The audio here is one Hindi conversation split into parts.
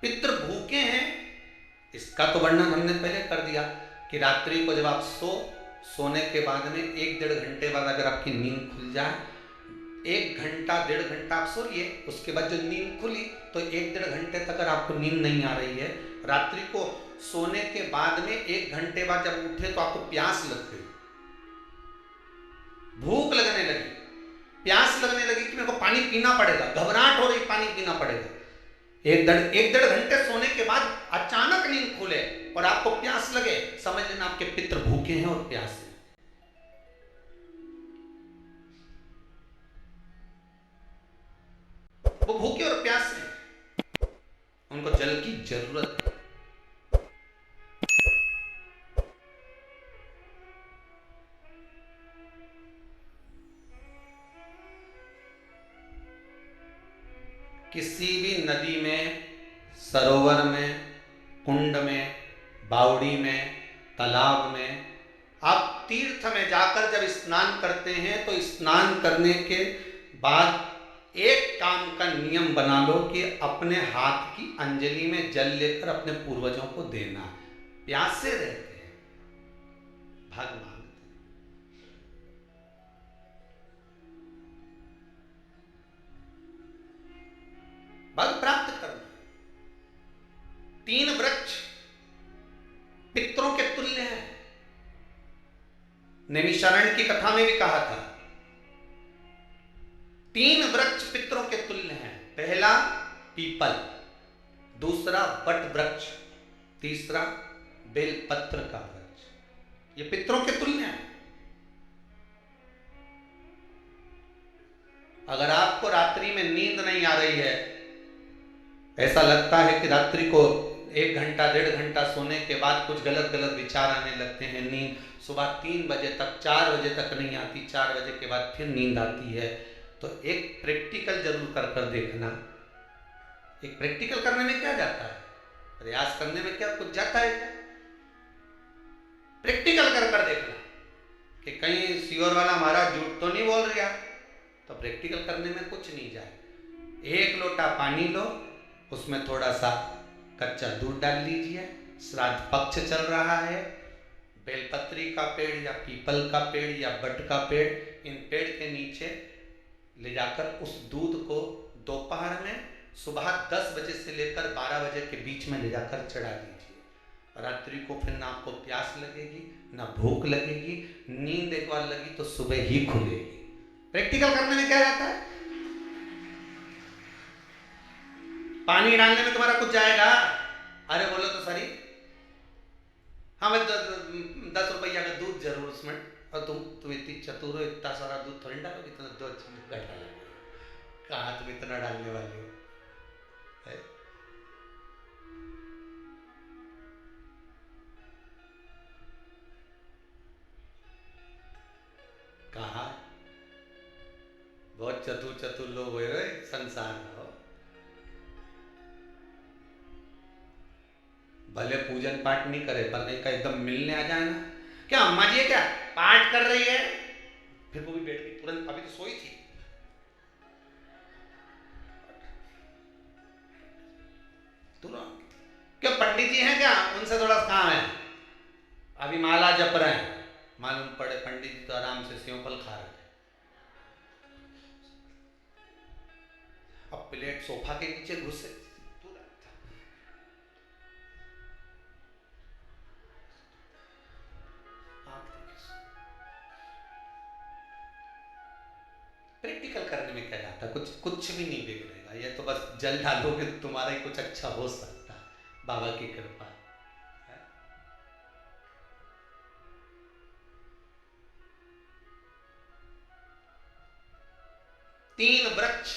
पितृ भूखे हैं, इसका तो वर्णन हमने पहले कर दिया कि रात्रि को जब आप सोने के बाद में 1-1.5 घंटे बाद अगर आपकी नींद खुल जाए, 1 घंटा 1.5 घंटा आप सोइए, उसके बाद जो नींद खुली तो 1-1.5 घंटे तक अगर आपको नींद नहीं आ रही है, रात्रि को सोने के बाद में 1 घंटे बाद जब उठे तो आपको प्यास लग गई, भूख लगने लगी, प्यास लगने लगी कि मेरे को पानी पीना पड़ेगा, घबराहट हो रही, पानी पीना पड़ेगा। 1-1.5 घंटे सोने के बाद अचानक नींद खुले और आपको प्यास लगे, समझ लेना आपके पितृ भूखे हैं और प्यासे। वो भूखे और प्यासे हैं, उनको जल की जरूरत है। किसी भी नदी में, सरोवर में, कुंड में, बावड़ी में, तालाब में, आप तीर्थ में जाकर जब स्नान करते हैं तो स्नान करने के बाद एक काम का नियम बना लो कि अपने हाथ की अंजलि में जल लेकर अपने पूर्वजों को देना। प्यासे रहते हैं, भगवान भग प्राप्त करना। 3 वृक्ष पितरों के तुल्य हैं। नैमिषारण्य की कथा में भी कहा था 3 वृक्ष पितरों के तुल्य हैं। पहला पीपल, दूसरा वट वृक्ष, तीसरा बेलपत्र का वृक्ष। ये पितरों के तुल्य हैं। अगर आपको रात्रि में नींद नहीं आ रही है, ऐसा लगता है कि रात्रि को 1 घंटा 1.5 घंटा सोने के बाद कुछ गलत गलत विचार आने लगते हैं, नींद सुबह 3 बजे तक 4 बजे तक नहीं आती, 4 बजे के बाद फिर नींद आती है, तो एक प्रैक्टिकल जरूर कर कर देखना। एक प्रैक्टिकल करने में क्या जाता है, प्रयास करने में क्या कुछ जाता है क्या? प्रैक्टिकल कर कर देखना कि कहीं सियोर वाला महाराज झूठ तो नहीं बोल रहा, तो प्रैक्टिकल करने में कुछ नहीं जाए। 1 लोटा पानी लो, उसमें थोड़ा सा कच्चा दूध डाल लीजिए, श्राद्ध पक्ष चल रहा है, बेलपत्री का पेड़ या पीपल का पेड़ या बट का पेड़, इन पेड़ के नीचे ले जाकर उस दूध को दोपहर में सुबह 10 बजे से लेकर 12 बजे के बीच में ले जाकर चढ़ा दीजिए। रात्रि को फिर ना आपको प्यास लगेगी, ना भूख लगेगी, नींद एक बार लगी तो सुबह ही खुलेगी। प्रैक्टिकल करने में क्या जाता है? पानी डालने में तुम्हारा कुछ जाएगा? अरे बोलो तो सही, हाँ मैं 10 रुपया का दूध जरूर उसमें, और तुम इतनी चतुर हो, इतना सारा दूध थोड़ी डालोगे, इतना दूध घटा लगेगा, कहाँ तुम इतना डालने वाले हो? कहा बहुत चतुर चतुर लोग हो रहे संसार में, हो भले पूजन पाठ नहीं करे पर नहीं का एकदम मिलने आ जाए ना, क्या अम्मा जी है क्या पाठ कर रही है, फिर वो भी बैठ गई तुरंत, अभी तो सोई थी, तुरंत। क्या पंडित जी हैं क्या, उनसे थोड़ा काम है, अभी माला जप रहे हैं, मालूम पड़े पंडित जी तो आराम से सेव फल खा रहे थे, अब प्लेट सोफा के नीचे घुसे, प्रैक्टिकल करने में क्या जाता, कुछ भी नहीं बिगड़ेगा, ये तो बस जल डालोगे तो तुम्हारा ही कुछ अच्छा हो सकता है, बाबा की कृपा है। 3 वृक्ष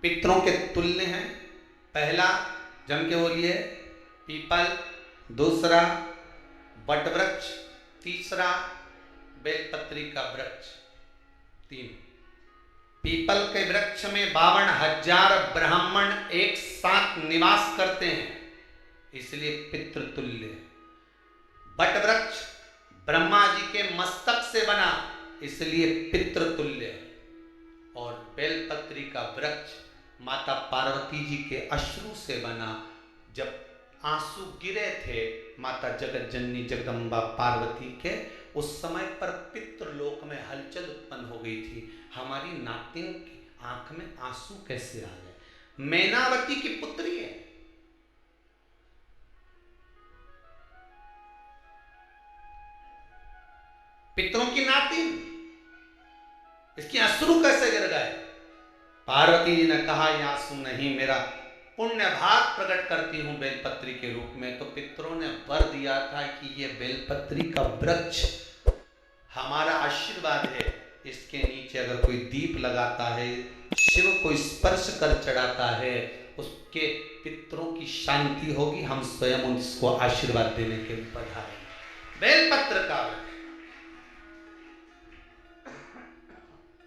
पितरों के तुल्य हैं। पहला जम के बोलिए पीपल, दूसरा वट वृक्ष, तीसरा बेलपत्री का वृक्ष। 3 पीपल के वृक्ष में 52,000 ब्राह्मण एक साथ निवास करते हैं, इसलिए पितृतुल्य है। वट वृक्ष ब्रह्मा जी के मस्तक से बना, इसलिए पितृतुल्य है। और बेलपत्री का वृक्ष माता पार्वती जी के अश्रु से बना। जब आंसू गिरे थे माता जगत जननी जगदम्बा पार्वती के, उस समय पर पितृलोक में हलचल उत्पन्न हो गई थी। हमारी नातिन की आंख में आंसू कैसे आ गए? मैनावती की पुत्री है, पितरों की नातिन, इसकी अश्रु कैसे गिर गए? पार्वती जी ने कहा ये आंसू नहीं, मेरा पुण्य भाग प्रकट करती हूं बेलपत्री के रूप में। तो पितरों ने वर दिया था कि ये बेलपत्री का वृक्ष हमारा आशीर्वाद है, इसके नीचे अगर कोई दीप लगाता है, शिव को स्पर्श कर चढ़ाता है, उसके पितरों की शांति होगी। हम स्वयं उसको आशीर्वाद देने के लिए पधारे। बेलपत्र का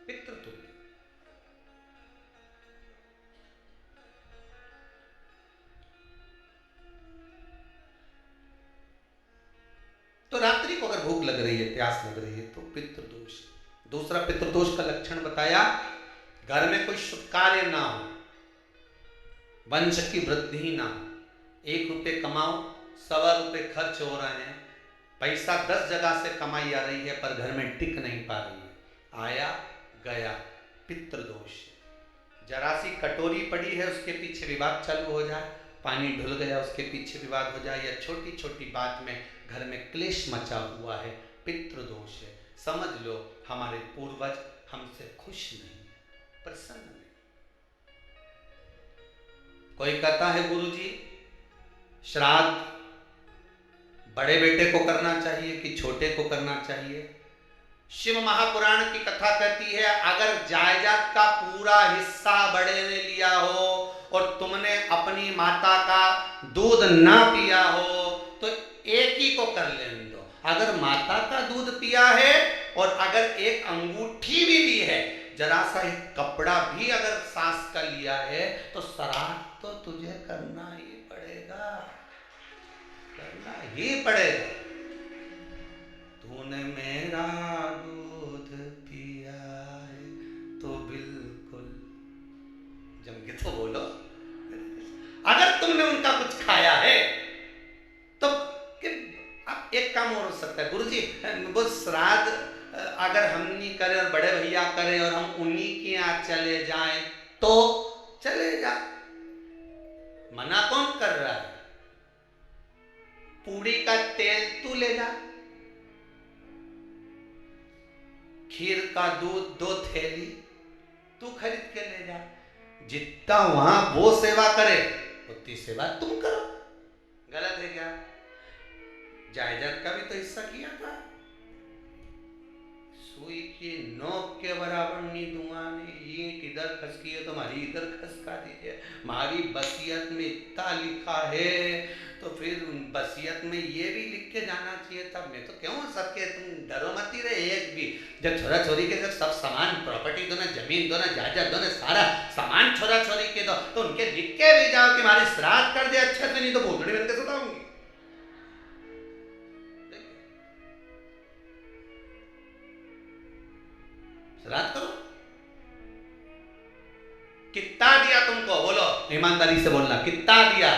पितृ तुल्य। तो रात्रि को अगर भूख लग रही है, प्यास लग रही है, तो पितृदोष। दूसरा पितृदोष का लक्षण बताया, घर में कोई शुभ कार्य ना हो, वंश की वृद्धि ना हो। 1 रुपये कमाओ, 1.25 रुपये खर्च हो रहे हैं, पैसा 10 जगह से कमाई आ रही है पर घर में टिक नहीं पा रही है, आया गया, पितृदोष। जरा सी कटोरी पड़ी है, उसके पीछे विवाद चालू हो जाए, पानी ढुल गया, उसके पीछे विवाद हो जाए, या छोटी छोटी बात में घर में क्लेश मचा हुआ है, पितृदोष है। समझ लो हमारे पूर्वज हमसे खुश नहीं, प्रसन्न नहीं। कोई कहता है गुरुजी श्राद्ध बड़े बेटे को करना चाहिए कि छोटे को करना चाहिए? शिव महापुराण की कथा कहती है, अगर जायदाद का पूरा हिस्सा बड़े ने लिया हो और तुमने अपनी माता का दूध ना पिया हो तो एक ही को कर लेने दो। अगर माता का दूध पिया है और अगर एक अंगूठी भी ली है, जरा सा एक कपड़ा भी अगर सास का लिया है, तो श्राद्ध तो तुझे करना ही पड़ेगा, करना ही पड़ेगा। तूने मेरा दूध पिया है तो बिल्कुल जम के तो बोलो। अगर तुमने उनका कुछ खाया है तो अब एक काम और हो सकता है, गुरुजी वो श्राद्ध अगर हम नहीं करें और बड़े भैया करें और हम उन्हीं के यहाँ चले जाएं तो चले जा, मना कौन कर रहा है? पूड़ी का तेल तू ले जा, खीर का दूध 2 थैली तू खरीद के ले जा। जितना वहां वो सेवा करे उतनी सेवा तुम करो। गलत है क्या? जायदाद का भी तो हिस्सा किया था। सुई की नोक के बराबर नहीं दूंगा, ईंट इधर खसकी है तो हमारी इधर खसका दीजिए। हमारी बसियत में इतना लिखा है तो फिर बसियत में ये भी लिख के जाना चाहिए था। मैं तो क्यों सबके, तुम डरो मत ही रहे एक भी। जब छोरा छोरी के जब सब सामान, प्रॉपर्टी दो ना, जमीन दो ना, जायदाद दो ना, सारा सामान छोरा छोरी के दो, तो उनके लिख के भी जाओ कि हमारी श्राद्ध कर दे अच्छे से, नहीं तो भोजड़ी बन के सुताऊंगी। श्राद्ध करो। कितना दिया तुमको? बोलो, ईमानदारी से बोलना, कितना दिया?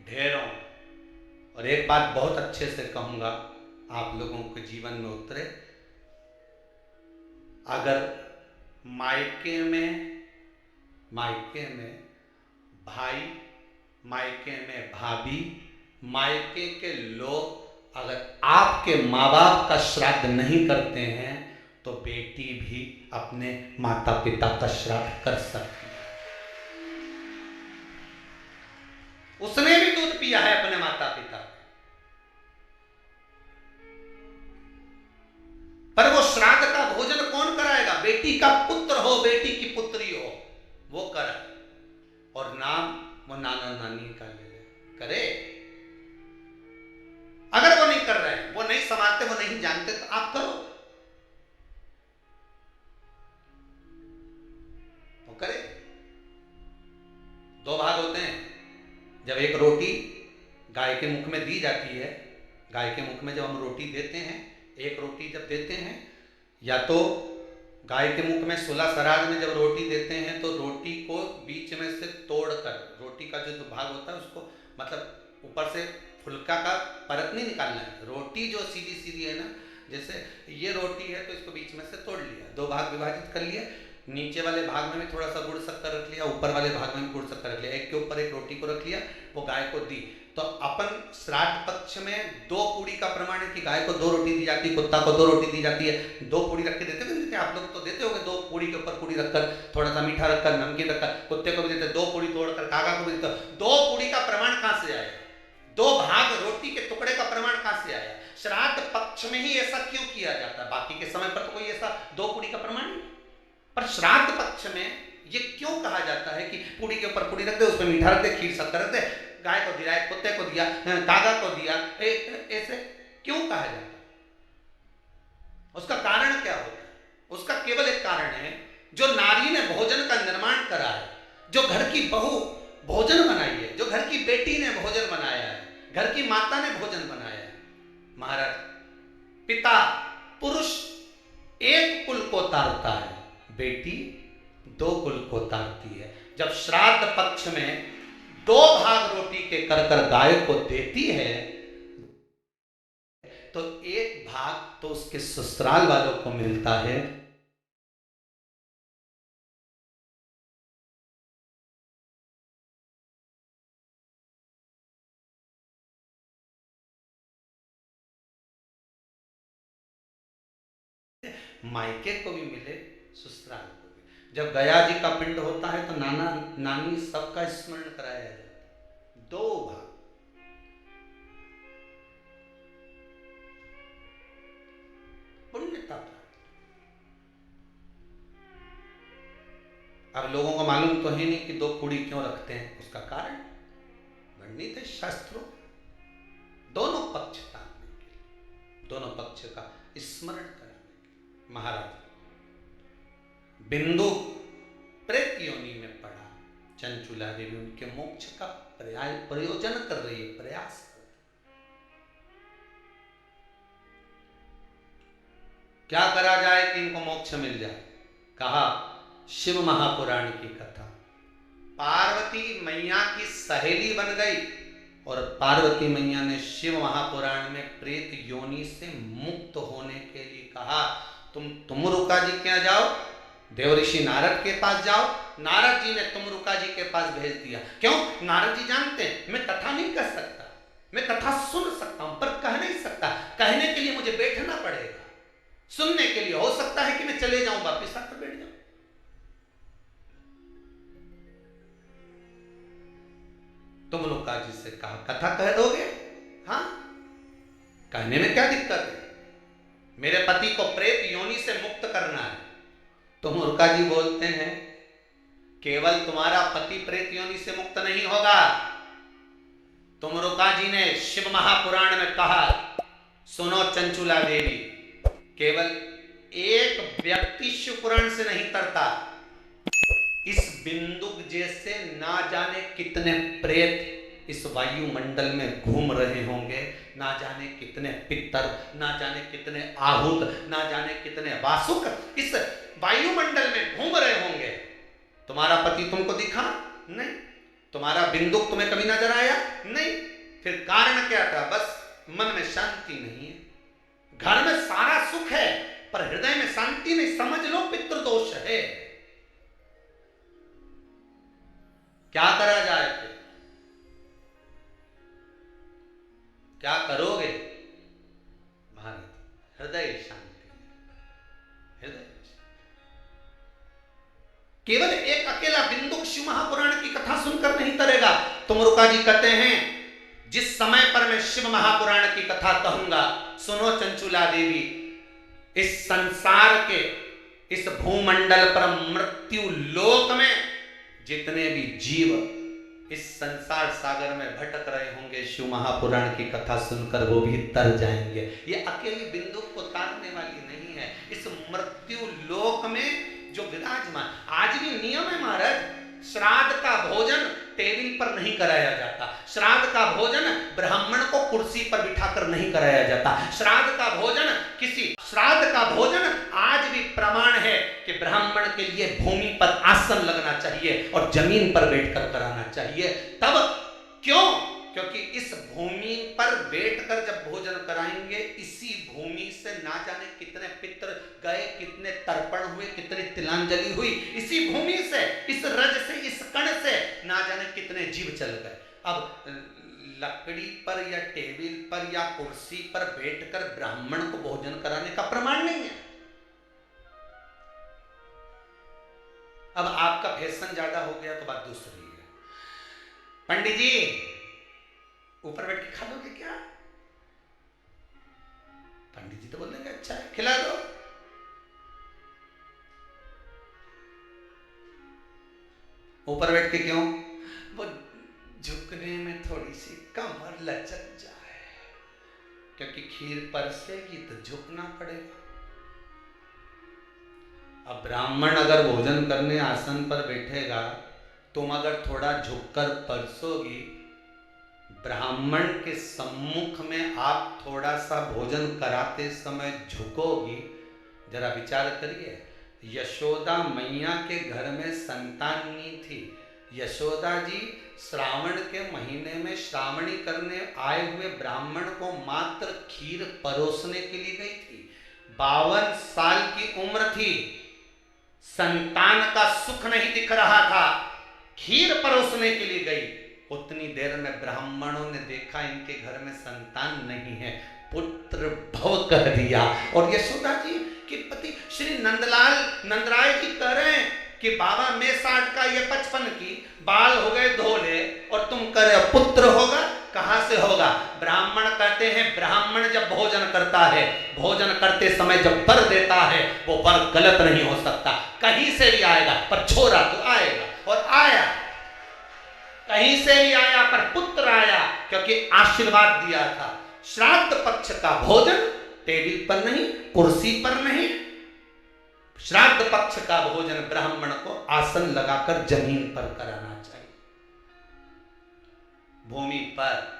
ढेरों। और एक बात बहुत अच्छे से कहूंगा, आप लोगों के जीवन में उतरे। अगर मायके में भाई, मायके में भाभी, मायके के लोग अगर आपके माँ बाप का श्राद्ध नहीं करते हैं तो बेटी भी अपने माता पिता का श्राद्ध कर सकती है। उसने भी दूध पिया है अपने माता पिता, पर वो श्राद्ध का भोजन कौन कराएगा? बेटी का पुत्र हो, बेटी की पुत्री हो, वो कराए। और नाम वो नाना नानी का ले करे। अगर वो नहीं कर रहे हैं, वो नहीं समाजते, वो नहीं जानते, तो आप करो, वो करे। 2 भाग होते हैं। जब एक रोटी गाय के मुख में दी जाती है, गाय के मुख में जब हम रोटी देते हैं, एक रोटी जब देते हैं, या तो गाय के मुख में 16 श्राद्ध में जब रोटी देते हैं तो रोटी को बीच में से तोड़कर, रोटी का जो भाग होता है उसको, मतलब ऊपर से फुलका का परत नहीं निकालना है, रोटी जो सीधी सीधी है ना, जैसे ये रोटी है तो इसको बीच में से तोड़ लिया, 2 भाग विभाजित कर लिया, नीचे वाले भाग में भी थोड़ा सा गुड़ शक्कर रख लिया, ऊपर वाले भाग में भी गुड़ शक्कर रख लिया, एक के ऊपर एक रोटी को रख लिया, वो गाय को दी। तो अपन श्राद्ध पक्ष में 2 पूड़ी का प्रमाण है कि गाय को 2 रोटी दी जाती है, कुत्ता को 2 रोटी दी जाती है, 2 पूड़ी रख के देते आप लोग तो देते होंगे, 2 पूड़ी के ऊपर पूड़ी रखकर, थोड़ा सा मीठा रखकर, नमकीन रखकर, कुत्ते को भी देते, 2 पूड़ी तोड़कर काका को भी देते। 2 पूड़ी का प्रमाण कहां से आया? 2 भाग रोटी के टुकड़े का प्रमाण कहां से आया? श्राद्ध पक्ष में ही ऐसा क्यों किया जाता है? बाकी के समय पर तो कोई ऐसा 2 पूड़ी का प्रमाण नहीं, पर श्राद्ध पक्ष में ये क्यों कहा जाता है कि पूड़ी के ऊपर पूड़ी रख दे, उसमें मीठा रख दे, खीर शक्कर रख दे, गाय को दिया, कुत्ते को दिया, कागा को दिया, ऐसे क्यों कहा जाता है? उसका कारण क्या होता है? उसका केवल एक कारण है, जो नारी ने भोजन का निर्माण करा है, जो घर की बहू भोजन बनाई है, जो घर की बेटी ने भोजन बनाया है, घर की माता ने भोजन बनाया है। महाराज, पिता पुरुष एक कुल को तारता है, बेटी 2 कुल को तारती है। जब श्राद्ध पक्ष में 2 भाग रोटी के कर गाय को देती है तो 1 भाग तो उसके ससुराल वालों को मिलता है। मायके को भी मिले, ससुराल को भी। जब गया जी का पिंड होता है तो नाना नानी सबका स्मरण कराया जाता है। 2 भाग, पुण्यता। अब लोगों को मालूम तो है नहीं कि 2 पूड़ी क्यों रखते हैं, उसका कारण वर्णित है शास्त्रों, दोनों पक्ष ताकने के लिए, दोनों पक्ष का स्मरण कराने के लिए। महाराज, बिंदु प्रेत योनि में पड़ा, चंचुला देवी उनके मोक्ष का प्रयोजन कर रही है, प्रयास कर रही है। क्या करा जाए कि इनको मोक्ष मिल जाए? कहा शिव महापुराण की कथा। पार्वती मैया की सहेली बन गई और पार्वती मैया ने शिव महापुराण में प्रेत योनि से मुक्त होने के लिए कहा, तुम रुका जी क्या जाओ, देव ऋषि नारद के पास जाओ। नारद जी ने तुमरुका जी के पास भेज दिया। क्यों? नारद जी जानते हैं मैं कथा नहीं कर सकता, मैं कथा सुन सकता हूं पर कह नहीं सकता, कहने के लिए मुझे बैठना पड़ेगा, सुनने के लिए हो सकता है कि मैं चले जाऊं, वापिस आकर बैठ जाऊं। तुमरुका जी से कहा कथा कह दोगे? हाँ, कहने में क्या दिक्कत है, मेरे पति को प्रेत योनि से मुक्त करना है। तुमरुका जी बोलते हैं केवल तुम्हारा पति प्रेत योनि से मुक्त नहीं होगा। तुमरुका जी ने शिव महापुराण में कहा, सुनो चंचुला देवी, केवल एक व्यक्ति शिव पुराण से नहीं तरता, इस बिंदुक जैसे ना जाने कितने प्रेत इस वायुमंडल में घूम रहे होंगे, ना जाने कितने पितर, ना जाने कितने आहूत, ना जाने कितने वासुक इस वायुमंडल में घूम रहे होंगे। तुम्हारा पति तुमको दिखा नहीं, तुम्हारा बिंदुक तुम्हें कभी नजर आया नहीं, फिर कारण क्या था? बस मन में शांति नहीं है, घर में सारा सुख है पर हृदय में शांति नहीं, समझ लो पितृदोष है। क्या करा जाए फिर? क्या करोगे महाराज? हृदय शांति, हृदय केवल एक अकेला बिंदुक शिव महापुराण की कथा सुनकर नहीं तरेगा। तुमरुका जी कहते हैं जिस समय पर मैं शिव महापुराण की कथा कहूंगा, सुनो चंचुला देवी, इस संसार के इस भूमंडल पर मृत्यु लोक में जितने भी जीव इस संसार सागर में भटक रहे होंगे, शिव महापुराण की कथा सुनकर वो भी तर जाएंगे। ये अकेली बिंदुक को तारने वाली नहीं है, इस मृत्यु लोक में जो विराजमान। आज भी नियम है महाराज, श्राद्ध का भोजन टेबल पर नहीं कराया जाता, श्राद्ध का भोजन ब्राह्मण को कुर्सी पर बिठाकर नहीं कराया जाता, श्राद्ध का भोजन आज भी प्रमाण है कि ब्राह्मण के लिए भूमि पर आसन लगना चाहिए और जमीन पर बैठकर कराना चाहिए। तब क्यों? क्योंकि इस भूमि पर बैठकर जब भोजन कराएंगे, इसी भूमि से ना जाने कितने पितृ गए, कितने तर्पण हुए, कितनी तिलांजलि हुई, इसी भूमि से, इस रज से, इस कण से ना जाने कितने जीव चल गए। अब लकड़ी पर या टेबल पर या कुर्सी पर बैठकर ब्राह्मण को भोजन कराने का प्रमाण नहीं है। अब आपका फैशन ज्यादा हो गया तो बात दूसरी है। पंडित जी ऊपर बैठ के खा लोगे क्या? पंडित जी तो बोलेंगे अच्छा है, खिला दो। ऊपर बैठ के क्यों? वो झुकने में थोड़ी सी कमर लचक जाए, क्योंकि खीर परसेगी तो झुकना पड़ेगा। अब ब्राह्मण अगर भोजन करने आसन पर बैठेगा, तुम अगर थोड़ा झुककर परसोगी, ब्राह्मण के सम्मुख में आप थोड़ा सा भोजन कराते समय झुकोगी। जरा विचार करिए, यशोदा मैया के घर में संतान नहीं थी। यशोदा जी श्रावण के महीने में श्रावणी करने आए हुए ब्राह्मण को मात्र खीर परोसने के लिए गई थी। 52 साल की उम्र थी, संतान का सुख नहीं दिख रहा था, खीर परोसने के लिए गई। उतनी देर में ब्राह्मणों ने देखा इनके घर में संतान नहीं है, पुत्र भव कह दिया। और यशोदा जी के पति श्री नंदराय जी कह रहे हैं कि बाबा मैं 60 का, ये 55 की, बाल हो गए धोले, और तुम कह रहे हो पुत्र होगा। कहां से होगा? ब्राह्मण कहते हैं, ब्राह्मण जब भोजन करता है, भोजन करते समय जब वर देता है, वो वर गलत नहीं हो सकता, कहीं से भी आएगा, पर छोरा तो आएगा। और आया, कहीं से भी आया, पर पुत्र आया, क्योंकि आशीर्वाद दिया था। श्राद्ध पक्ष का भोजन टेबल पर नहीं, कुर्सी पर नहीं, श्राद्ध पक्ष का भोजन ब्राह्मण को आसन लगाकर जमीन पर कराना चाहिए। भूमि पर